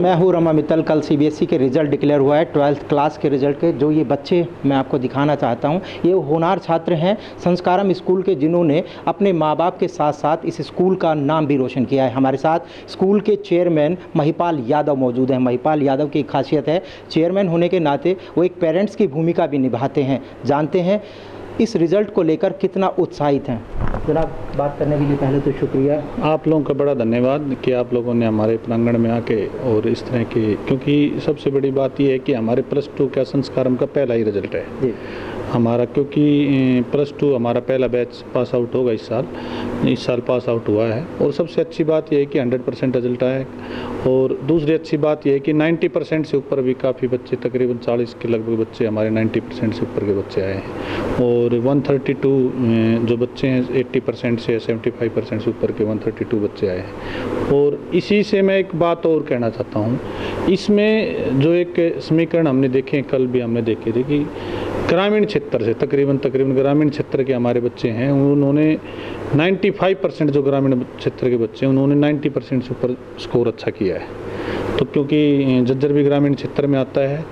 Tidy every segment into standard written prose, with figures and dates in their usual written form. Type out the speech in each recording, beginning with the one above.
मैं हूँ रमा मित्तल। कल सीबीएसई के रिज़ल्ट डिक्लेयर हुआ है, 12th क्लास के रिज़ल्ट के। जो ये बच्चे मैं आपको दिखाना चाहता हूँ, ये होनहार छात्र हैं संस्कारम स्कूल के, जिन्होंने अपने माँ बाप के साथ साथ इस स्कूल का नाम भी रोशन किया है। हमारे साथ स्कूल के चेयरमैन महिपाल यादव मौजूद हैं। महिपाल यादव की एक खासियत है, चेयरमैन होने के नाते वो एक पेरेंट्स की भूमिका भी निभाते हैं। जानते हैं इस रिज़ल्ट को लेकर कितना उत्साहित हैं। जनाब, बात करने के लिए पहले तो शुक्रिया। आप लोगों का बड़ा धन्यवाद कि आप लोगों ने हमारे प्रांगण में आके और इस तरह के, क्योंकि सबसे बड़ी बात यह है कि हमारे +2 का संस्कारम का पहला ही रिजल्ट है जी हमारा, क्योंकि +2 हमारा पहला बैच पास आउट होगा इस साल पास आउट हुआ है। और सबसे अच्छी बात यह है कि 100% रिजल्ट आया है। और दूसरी अच्छी बात यह है कि 90% से ऊपर भी काफ़ी बच्चे, तकरीबन 40 के लगभग बच्चे हमारे 90% से ऊपर के बच्चे आए हैं। और 132 जो बच्चे हैं 80% से 75% से ऊपर के 132 बच्चे आए हैं। और इसी से मैं एक बात और कहना चाहता हूँ, इसमें जो एक समीकरण हमने देखे, कल भी हमने देखे थे कि ग्रामीण क्षेत्र से तकरीबन ग्रामीण क्षेत्र के हमारे बच्चे हैं, उन्होंने 95% जो ग्रामीण क्षेत्र के बच्चे हैं उन्होंने 90% से ऊपर स्कोर अच्छा किया है। तो क्योंकि झज्जर भी ग्रामीण क्षेत्र में आता है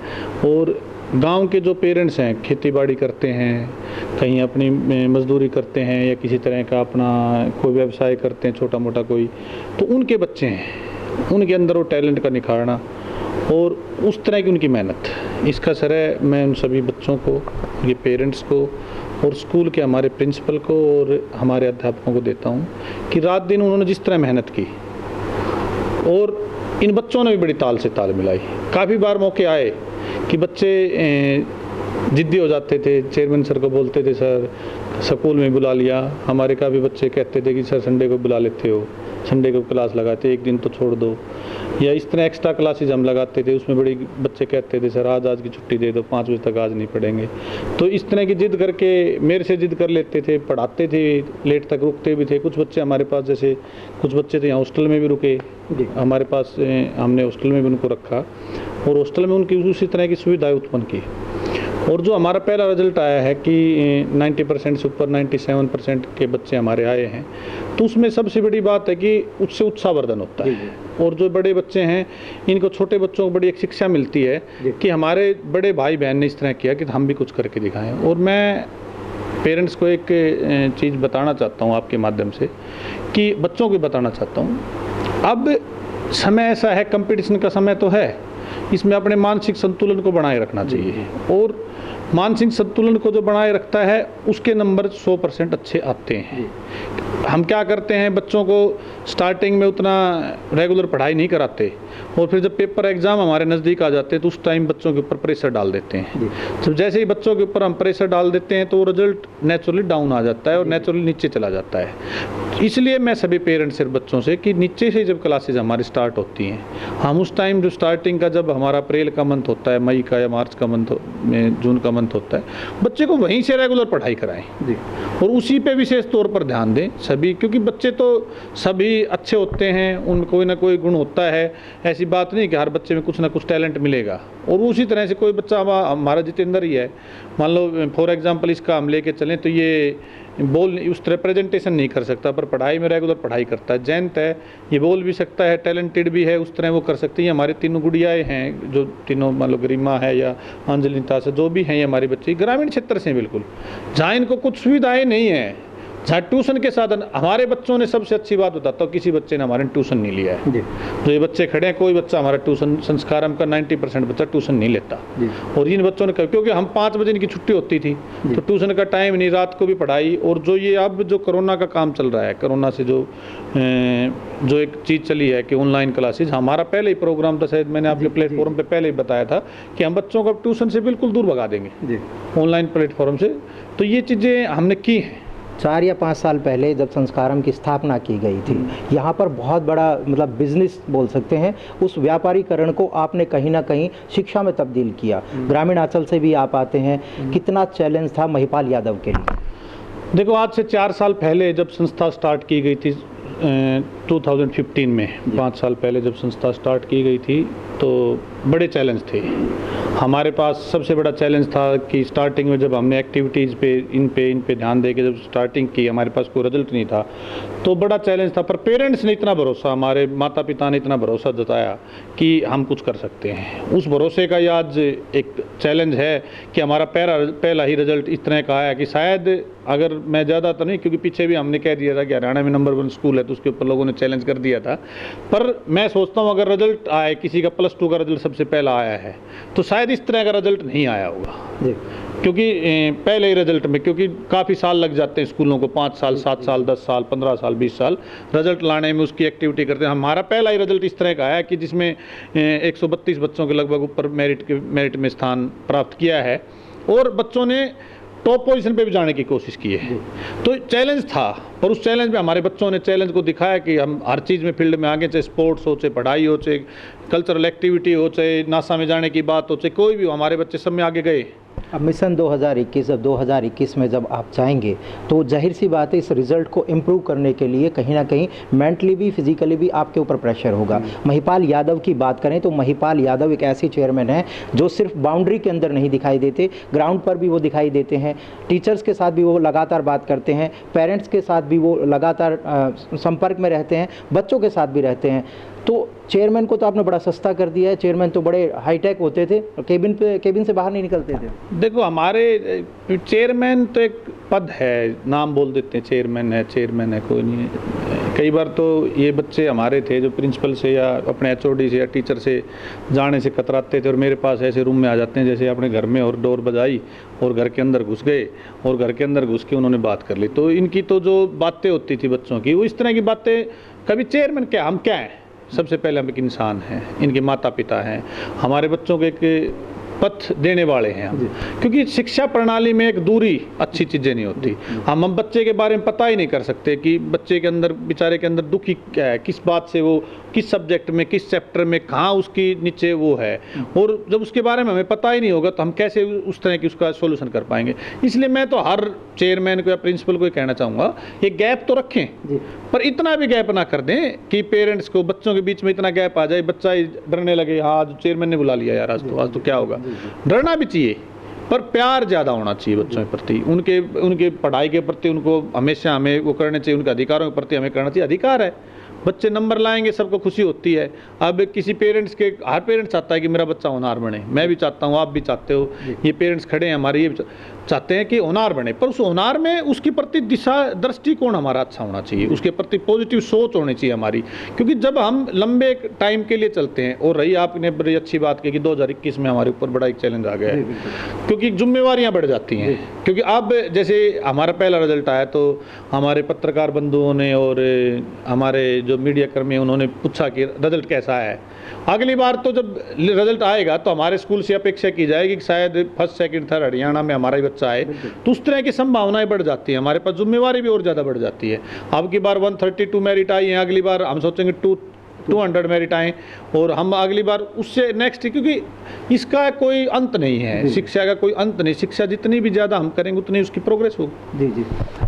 और गांव के जो पेरेंट्स हैं खेती बाड़ी करते हैं, कहीं अपनी मजदूरी करते हैं या किसी तरह का अपना कोई व्यवसाय करते हैं छोटा मोटा कोई, तो उनके बच्चे हैं, उनके अंदर वो टैलेंट का निखारना और उस तरह की उनकी मेहनत, इसका श्रेय मैं उन सभी बच्चों को, उनके पेरेंट्स को और स्कूल के हमारे प्रिंसिपल को और हमारे अध्यापकों को देता हूँ कि रात दिन उन्होंने जिस तरह मेहनत की और इन बच्चों ने भी बड़ी ताल से ताल मिलाई। काफ़ी बार मौके आए कि बच्चे जिद्दी हो जाते थे, चेयरमैन सर को बोलते थे सर स्कूल में बुला लिया। हमारे काफ़ी बच्चे कहते थे कि सर संडे को बुला लेते हो, संडे को क्लास लगाते, एक दिन तो छोड़ दो, या इस तरह एक्स्ट्रा क्लासेज हम लगाते थे। उसमें बड़ी बच्चे कहते थे सर आज की छुट्टी दे दो, 5 बजे तक आज नहीं पढ़ेंगे। तो इस तरह की जिद करके मेरे से जिद कर लेते थे, पढ़ाते थे, लेट तक रुकते भी थे। कुछ बच्चे हमारे पास, जैसे कुछ बच्चे थे यहाँ हॉस्टल में भी रुके, हमारे पास हमने हॉस्टल में भी उनको रखा और हॉस्टल में उनकी उसी तरह की सुविधाएँ उत्पन्न की। और जो हमारा पहला रिजल्ट आया है कि 90% से ऊपर 97% के बच्चे हमारे आए हैं, तो उसमें सबसे बड़ी बात है कि उससे उत्साहवर्धन होता है। और जो बड़े बच्चे हैं, इनको छोटे बच्चों को बड़ी एक शिक्षा मिलती है कि हमारे बड़े भाई बहन ने इस तरह किया कि हम भी कुछ करके दिखाएं। और मैं पेरेंट्स को एक चीज़ बताना चाहता हूँ आपके माध्यम से, कि बच्चों को बताना चाहता हूँ, अब समय ऐसा है, कंपटीशन का समय तो है, इसमें अपने मानसिक संतुलन को बनाए रखना चाहिए। और मानसिक संतुलन को जो बनाए रखता है उसके नंबर 100% अच्छे आते हैं। हम क्या करते हैं, बच्चों को स्टार्टिंग में उतना रेगुलर पढ़ाई नहीं कराते और फिर जब पेपर एग्ज़ाम हमारे नज़दीक आ जाते हैं तो उस टाइम बच्चों के ऊपर प्रेशर डाल देते हैं। तो जैसे ही बच्चों के ऊपर हम प्रेशर डाल देते हैं तो वो रिजल्ट नेचुरली डाउन आ जाता है और नेचुरली नीचे चला जाता है। इसलिए मैं सभी पेरेंट्स और बच्चों से कि नीचे से जब क्लासेज हमारी स्टार्ट होती हैं, हम उस टाइम जो स्टार्टिंग का, जब हमारा अप्रैल का मंथ होता है, मई का या मार्च का मंथ में, जून का मंथ होता है, बच्चे को वहीं से रेगुलर पढ़ाई कराएं और उसी पे विशेष तौर पर ध्यान दें सभी, क्योंकि बच्चे तो सभी अच्छे होते हैं, उनमें कोई ना कोई गुण होता है। ऐसी बात नहीं कि हर बच्चे में कुछ ना कुछ टैलेंट मिलेगा। और उसी तरह से कोई बच्चा, हमारा जितेंद्र ही है, मान लो फॉर एग्जांपल इसका हम लेके चलें तो ये बोल उस तरह प्रेजेंटेशन नहीं कर सकता पर पढ़ाई में रेगुलर पढ़ाई करता है। जयंत है, ये बोल भी सकता है, टैलेंटेड भी है, उस तरह वो कर सकती है। हमारे तीनों गुड़ियाएँ हैं, जो तीनों मान लो गरिमा है या अंजलिता से, जो भी हैं ये हमारी बच्ची ग्रामीण क्षेत्र से, बिल्कुल जहाँ इनको कुछ सुविधाएँ नहीं हैं, जहाँ ट्यूशन के साधन, हमारे बच्चों ने, सबसे अच्छी बात बताता हूँ, किसी बच्चे ने हमारे ट्यूशन नहीं लिया है। जो ये बच्चे खड़े हैं, कोई बच्चा हमारा ट्यूशन, संस्कारम का 90% बच्चा ट्यूशन नहीं लेता। और इन बच्चों ने, क्योंकि हम 5 बजे इनकी छुट्टी होती थी तो ट्यूशन का टाइम नहीं, रात को भी पढ़ाई। और जो ये अब जो कोरोना का काम चल रहा है, कोरोना से जो एक चीज़ चली है कि ऑनलाइन क्लासेज, हमारा पहले ही प्रोग्राम था, शायद मैंने आपके प्लेटफॉर्म पे पहले ही बताया था कि हम बच्चों को ट्यूशन से बिल्कुल दूर भगा देंगे ऑनलाइन प्लेटफॉर्म से। तो ये चीज़ें हमने की हैं। 4 या 5 साल पहले जब संस्कारम की स्थापना की गई थी, यहाँ पर बहुत बड़ा मतलब बिजनेस बोल सकते हैं, उस व्यापारीकरण को आपने कहीं ना कहीं शिक्षा में तब्दील किया। ग्रामीण आंचल से भी आप आते हैं, कितना चैलेंज था महिपाल यादव के लिए? देखो, आज से 4 साल पहले जब संस्था स्टार्ट की गई थी 2015 में, 5 साल पहले जब संस्था स्टार्ट की गई थी, तो बड़े चैलेंज थे। हमारे पास सबसे बड़ा चैलेंज था कि स्टार्टिंग में जब हमने एक्टिविटीज़ पे इन पे ध्यान दे के जब स्टार्टिंग की, हमारे पास कोई रिजल्ट नहीं था, तो बड़ा चैलेंज था। पर पेरेंट्स ने इतना भरोसा, हमारे माता पिता ने इतना भरोसा जताया कि हम कुछ कर सकते हैं। उस भरोसे का ये आज एक चैलेंज है कि हमारा पहला ही रिजल्ट इस तरह का आया कि शायद, अगर मैं ज़्यादा तो नहीं, क्योंकि पीछे भी हमने कह दिया था कि हरियाणा में नंबर 1 स्कूल है, तो उसके ऊपर लोगों ने चैलेंज कर दिया था। पर मैं सोचता हूँ अगर रिजल्ट आए, किसी का +2 का रिजल्ट सबसे पहला आया है, तो शायद इस तरह का रिजल्ट नहीं आया होगा जी। क्योंकि पहले ही रिजल्ट में, क्योंकि काफ़ी साल लग जाते हैं स्कूलों को, 5 साल 7 साल 10 साल 15 साल 20 साल रिजल्ट लाने में, उसकी एक्टिविटी करते हैं। हमारा पहला ही रिजल्ट इस तरह का आया कि जिसमें 132 बच्चों के लगभग ऊपर मेरिट में स्थान प्राप्त किया है, और बच्चों ने टॉप पोजीशन पे भी जाने की कोशिश की है। तो चैलेंज था, पर उस चैलेंज में हमारे बच्चों ने चैलेंज को दिखाया कि हम हर चीज़ में फील्ड में आगे, चाहे स्पोर्ट्स हो, चाहे पढ़ाई हो, चाहे कल्चरल एक्टिविटी हो, चाहे नासा में जाने की बात हो, चाहे कोई भी हो, हमारे बच्चे सब में आगे गए। अब मिशन 2021 में जब आप जाएंगे तो जाहिर सी बात है इस रिज़ल्ट को इम्प्रूव करने के लिए कहीं ना कहीं मेंटली भी फिजिकली भी आपके ऊपर प्रेशर होगा। महिपाल यादव की बात करें तो महिपाल यादव एक ऐसी चेयरमैन है जो सिर्फ बाउंड्री के अंदर नहीं दिखाई देते, ग्राउंड पर भी वो दिखाई देते हैं, टीचर्स के साथ भी वो लगातार बात करते हैं, पेरेंट्स के साथ भी वो लगातार संपर्क में रहते हैं, बच्चों के साथ भी रहते हैं। तो चेयरमैन को तो आपने बड़ा सस्ता कर दिया है। चेयरमैन तो बड़े हाईटेक होते थे, केबिन से बाहर नहीं निकलते थे। देखो, हमारे चेयरमैन तो एक पद है, नाम बोल देते हैं चेयरमैन है, कोई नहीं है। कई बार तो ये बच्चे हमारे थे जो प्रिंसिपल से या अपने HOD से या टीचर से जाने से कतराते थे, और मेरे पास ऐसे रूम में आ जाते हैं जैसे अपने घर में, और डोर बजाई और घर के अंदर घुस गए, और घर के अंदर घुस के उन्होंने बात कर ली। तो इनकी तो जो बातें होती थी बच्चों की, वो इस तरह की बातें, कभी चेयरमैन क्या, हम क्या हैं, सबसे पहले हम एक इंसान हैं, इनके माता पिता हैं, हमारे बच्चों के एक पथ देने वाले हैं हम। क्योंकि शिक्षा प्रणाली में एक दूरी अच्छी चीज़ें नहीं होती। हम बच्चे के बारे में पता ही नहीं कर सकते कि बच्चे के अंदर, बेचारे के अंदर दुखी क्या है, किस बात से वो, किस सब्जेक्ट में, किस चैप्टर में, कहाँ उसकी नीचे वो है, और जब उसके बारे में हमें पता ही नहीं होगा तो हम कैसे उस तरह की उसका सोल्यूशन कर पाएंगे। इसलिए मैं तो हर चेयरमैन को या प्रिंसिपल को कहना चाहूँगा, ये गैप तो रखें, पर इतना भी गैप ना कर दें कि पेरेंट्स को, बच्चों के बीच में इतना गैप आ जाए, बच्चा ही डरने लगे, हाँ आज चेयरमैन ने बुला लिया यार, आज तो क्या होगा। डरना भी चाहिए, पर प्यार ज़्यादा होना चाहिए बच्चों के प्रति, उनके पढ़ाई के प्रति उनको हमेशा हमें वो करने चाहिए, उनके अधिकारों के प्रति हमें करना चाहिए। अधिकार है, बच्चे नंबर लाएंगे, सबको खुशी होती है। अब किसी पेरेंट्स के, हर पेरेंट्स चाहता है कि मेरा बच्चा होनहार बने, मैं भी चाहता हूँ, आप भी चाहते हो, ये पेरेंट्स खड़े हैं हमारे, ये चाहते हैं कि होनहार बने, पर उस होनहार में उसके प्रति दिशा दृष्टिकोण हमारा अच्छा होना चाहिए, उसके प्रति पॉजिटिव सोच होनी चाहिए हमारी। क्योंकि जब हम लंबे टाइम के लिए चलते हैं, और रही आपने बड़ी अच्छी बात की कि 2021 में हमारे ऊपर बड़ा एक चैलेंज आ गया है, क्योंकि जिम्मेवारियां बढ़ जाती हैं। क्योंकि अब जैसे हमारा पहला रिजल्ट आया तो हमारे पत्रकार बंधुओं ने और हमारे जो मीडिया कर्मी उन्होंने पूछा कि रिजल्ट कैसा है। अगली बार तो जब रिजल्ट आएगा तो हमारे स्कूल से अपेक्षा की जाएगी कि शायद 1st 2nd 3rd हरियाणा में हमारा ही बच्चा आए, तो उस तरह की संभावनाएं बढ़ जाती हैं, हमारे पास जिम्मेवारी भी और ज़्यादा बढ़ जाती है। अब की बार 132 मेरिट आई है, अगली बार हम सोचेंगे 200 मेरिट आए, और हम अगली बार उससे नेक्स्ट, क्योंकि इसका कोई अंत नहीं है, शिक्षा का कोई अंत नहीं। शिक्षा जितनी भी ज़्यादा हम करेंगे उतनी उसकी प्रोग्रेस होगी। जी।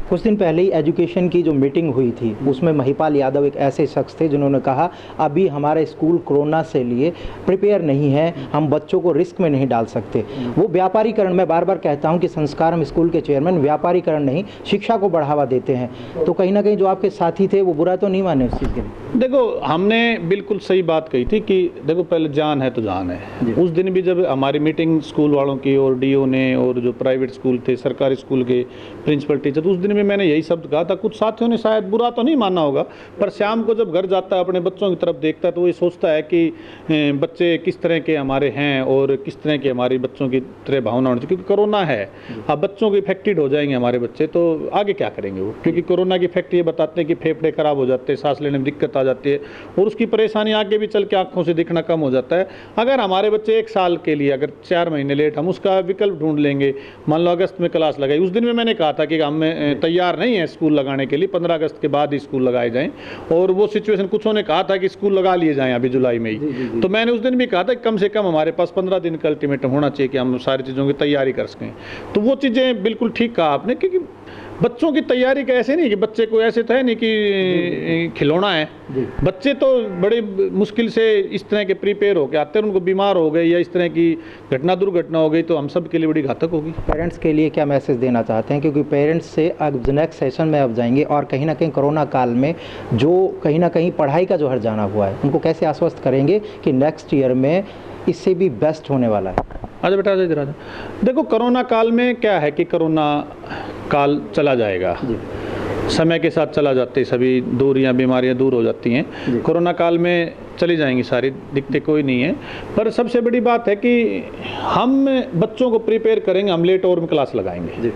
कुछ दिन पहले ही एजुकेशन की जो मीटिंग हुई थी, उसमें महिपाल यादव एक ऐसे शख्स थे जिन्होंने कहा अभी हमारा स्कूल कोरोना से लिए प्रिपेयर नहीं है, हम बच्चों को रिस्क में नहीं डाल सकते। वो व्यापारीकरण, मैं बार बार कहता हूँ कि संस्कारम स्कूल के चेयरमैन व्यापारीकरण नहीं, शिक्षा को बढ़ावा देते हैं। तो कहीं ना कहीं जो आपके साथी थे वो बुरा तो नहीं माने उस चीज़ के लिए? देखो, हमने बिल्कुल सही बात कही थी कि देखो पहले जान है तो जान है। उस दिन भी जब हमारी मीटिंग स्कूल वालों की और DO ने और जो प्राइवेट स्कूल थे, सरकारी स्कूल के प्रिंसिपल टीचर, उस दिन भी मैंने यही शब्द कहा था। कुछ साथियों ने शायद बुरा तो नहीं माना होगा, पर शाम को जब घर जाता है अपने बच्चों की तरफ देखता है तो वो ये सोचता है कि बच्चे किस तरह के हमारे हैं और किस तरह के हमारी बच्चों की तरह भावना होनी चाहिए। क्योंकि कोरोना है, अब बच्चों को इफेक्टेड हो जाएंगे हमारे बच्चे, तो आगे क्या करेंगे वो। क्योंकि कोरोना की इफेक्ट ये बताते हैं कि फेफड़े खराब हो जाते हैं, सांस लेने में दिक्कत आ जाती है, और उसकी परेशानी आगे भी चल के आंखों से दिखना कम हो जाता है। अगर हमारे बच्चे 1 साल के लिए अगर 4 महीने लेट, हम उसका विकल्प ढूंढ लेंगे। मान लो अगस्त में क्लास लगाई, उस दिन में मैंने कहा था कि हम तैयार नहीं है स्कूल लगाने के लिए, 15 अगस्त के बाद ही स्कूल लगाए जाएं। और वो सिचुएशन कुछों ने कहा था कि स्कूल लगा लिए जाएं अभी जुलाई में ही। तो मैंने उस दिन भी कहा था कि कम से कम हमारे पास 15 दिन का अल्टीमेटम होना चाहिए कि हम सारी चीज़ों की तैयारी कर सकें। तो वो चीज़ें बिल्कुल ठीक कहा आपने, क्योंकि बच्चों की तैयारी का ऐसे नहीं कि बच्चे को ऐसे तो है नहीं कि खिलौना है, बच्चे तो बड़े मुश्किल से इस तरह के प्रिपेयर होकर आते हैं, उनको बीमार हो गए या इस तरह की घटना दुर्घटना हो गई तो हम सब के लिए बड़ी घातक होगी। पेरेंट्स के लिए क्या मैसेज देना चाहते हैं, क्योंकि पेरेंट्स से अब नेक्स्ट सेशन में अब जाएंगे और कहीं ना कहीं कोरोना काल में जो कहीं ना कहीं पढ़ाई का जो हर्जाना हुआ है उनको कैसे आश्वस्त करेंगे कि नेक्स्ट ईयर में इससे भी बेस्ट होने वाला है। अच्छा बेटा इधर आ जा। देखो कोरोना काल में क्या है कि कोरोना काल चला जाएगा, समय के साथ चला जाते, सभी दूरियां बीमारियां दूर हो जाती हैं, कोरोना काल में चली जाएंगी सारी, दिक्कत कोई नहीं है। पर सबसे बड़ी बात है कि हम बच्चों को प्रिपेयर करेंगे, हम लेट और में क्लास लगाएंगे।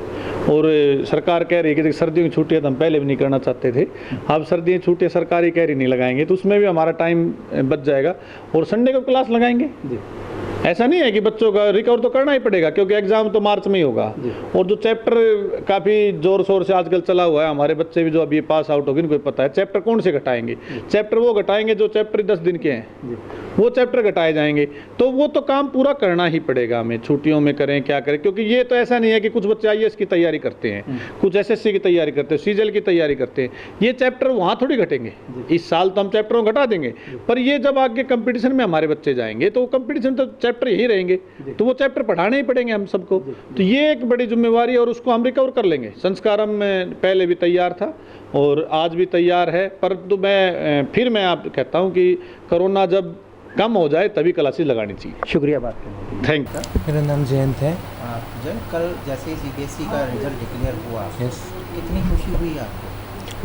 और सरकार कह रही है कि सर्दियों की छुट्टियां तो हम पहले भी नहीं करना चाहते थे, अब सर्दियों की छुट्टियां सरकारी कह रही नहीं लगाएंगे, तो उसमें भी हमारा टाइम बच जाएगा और संडे को क्लास लगाएंगे। ऐसा नहीं है कि बच्चों का रिकवर तो करना ही पड़ेगा क्योंकि एग्जाम तो मार्च में ही होगा। और जो चैप्टर काफ़ी जोर शोर से आजकल चला हुआ है, हमारे बच्चे भी जो अभी पास आउट होगी इनको पता है चैप्टर कौन से घटाएंगे, चैप्टर वो घटाएंगे जो चैप्टर 10 दिन के हैं, वो चैप्टर घटाए जाएंगे। तो वो तो काम पूरा करना ही पड़ेगा हमें, छुट्टियों में करें क्या करें, क्योंकि ये तो ऐसा नहीं है कि कुछ बच्चे IAS की तैयारी करते हैं, कुछ SSC की तैयारी करते हैं, CGL की तैयारी करते हैं, ये चैप्टर वहाँ थोड़ी घटेंगे। इस साल तो हम चैप्टरों घटा देंगे, पर ये जब आगे कंपटीशन में हमारे बच्चे जाएंगे तो कंपटीशन तो चैप्टर यही रहेंगे, तो वो चैप्टर पढ़ाने ही पड़ेंगे हम सबको। तो ये एक बड़ी जिम्मेवारी है और उसको हम रिकवर कर लेंगे। संस्कारम में पहले भी तैयार था और आज भी तैयार है, परंतु मैं आप कहता हूँ कि कोरोना जब कम हो जाए तभी क्लासेस लगानी चाहिए। शुक्रिया बात करने के लिए। Thank you. मेरा नाम जयंत है। जयंत, कल जैसे ही CBSE का रिजल्ट डिक्लेयर हुआ, यस, कितनी खुशी हुई आपको?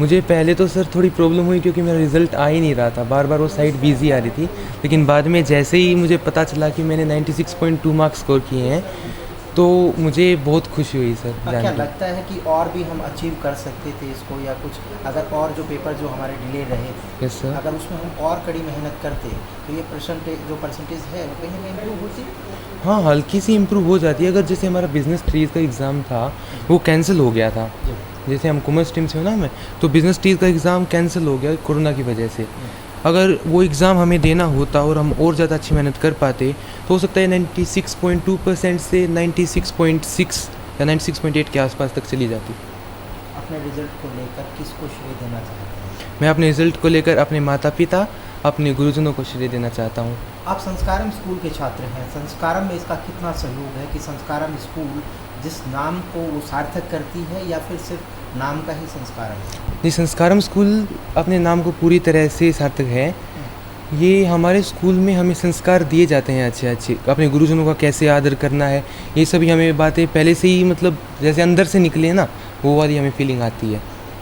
मुझे पहले तो सर थोड़ी प्रॉब्लम हुई क्योंकि मेरा रिज़ल्ट आ ही नहीं रहा था, बार बार वो साइट बिजी आ रही थी, लेकिन बाद में जैसे ही मुझे पता चला कि मैंने 96.2 मार्क्स स्कोर किए हैं तो मुझे बहुत खुशी हुई सर। क्या लगता है कि और भी हम अचीव कर सकते थे इसको, या कुछ अगर और जो पेपर जो हमारे डिले रहे थे, यस सर, अगर उसमें हम और कड़ी मेहनत करते तो ये परसेंटेज है वो कहीं ना कहीं इम्प्रूव होती? हाँ, हल्की सी इम्प्रूव हो जाती है। अगर जैसे हमारा बिजनेस ट्रीज का एग्ज़ाम था वो कैंसिल हो गया था, जैसे हम कॉमर्स स्ट्रीम से हो ना मैं, तो बिजनेस ट्रीज का एग्ज़ाम कैंसिल हो गया कोरोना की वजह से। अगर वो एग्ज़ाम हमें देना होता और हम और ज़्यादा अच्छी मेहनत कर पाते तो हो सकता है 96.2% से 96.6 या 96.8 के आसपास तक चली जाती। अपने रिजल्ट को लेकर किसको श्रेय देना चाहते हैं? मैं अपने रिज़ल्ट को लेकर अपने माता पिता, अपने गुरुजनों को श्रेय देना चाहता हूँ। आप संस्कारम स्कूल के छात्र हैं, संस्कारम में इसका कितना सहयोग है कि संस्कारम स्कूल जिस नाम को वो सार्थक करती है, या फिर सिर्फ नाम का ही संस्कारम है? जी, संस्कारम स्कूल अपने नाम को पूरी तरह से सार्थक है। ये हमारे स्कूल में हमें संस्कार दिए जाते हैं अच्छे अच्छे, अपने गुरुजनों का कैसे आदर करना है, ये सभी हमें बातें पहले से ही मतलब जैसे अंदर से निकले ना, वो वाली हमें फीलिंग आती है।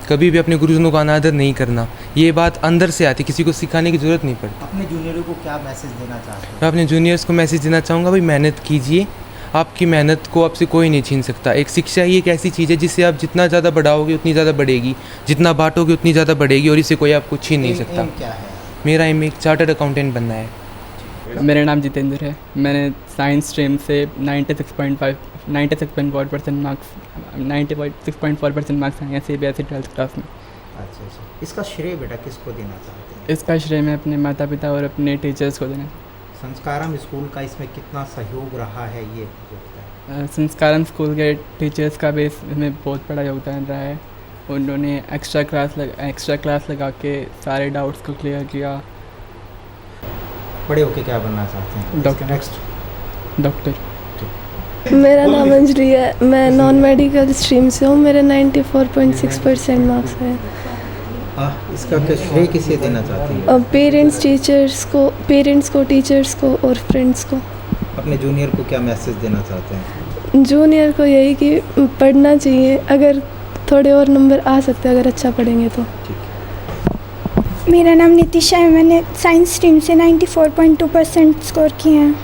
कभी भी अपने गुरुजनों का अनादर नहीं करना, ये बात अंदर से आती, किसी को सिखाने की ज़रूरत नहीं पड़ती। अपने जूनियरों को क्या मैसेज देना चाहते हैं? मैं अपने जूनियर्स को मैसेज देना चाहूँगा, भाई मेहनत कीजिए, आपकी मेहनत को आपसे कोई नहीं छीन सकता। एक शिक्षा ही एक ऐसी चीज़ है जिससे आप जितना ज़्यादा बढ़ाओगे उतनी ज़्यादा बढ़ेगी, जितना बांटोगे उतनी ज़्यादा बढ़ेगी, और इसे कोई आपको छीन नहीं सकता। क्या है? मेरा एम एक चार्टर्ड अकाउंटेंट बनना है। मेरा नाम जितेंद्र है। मैंने साइंस स्ट्रीम से 96.4% मार्क्स आए हैं CBSE 12th क्लास में। अच्छा, इसका श्रेय बेटा किसको देना चाहते हैं? इसका श्रेय मैं अपने माता पिता और अपने टीचर्स को देना। संस्कारम स्कूल का इसमें कितना सहयोग रहा है ये बताएं। संस्कारम स्कूल के टीचर्स का भी इसमें बहुत बड़ा योगदान रहा है। उन्होंने एक्स्ट्रा क्लास लगा के सारे डाउट्स को क्लियर किया। बड़े होके क्या बनना चाहते हैं? डॉक्टर। मेरा नाम अंजलि है, मैं नॉन मेडिकल स्ट्रीम से हूँ, मेरे 94.6% मार्क्स हैं। इसका क्या श्रेय किसे देना चाहती हैं? अब पेरेंट्स को, टीचर्स को और फ्रेंड्स को। अपने जूनियर को क्या मैसेज देना चाहते हैं? जूनियर को यही कि पढ़ना चाहिए, अगर थोड़े और नंबर आ सकते हैं अगर अच्छा पढ़ेंगे तो। मेरा नाम नितिशा है, मैंने साइंस स्ट्रीम से 94.2% स्कोर किए हैं।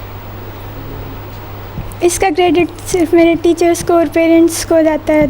इसका क्रेडिट सिर्फ मेरे टीचर्स को और पेरेंट्स को जाता है।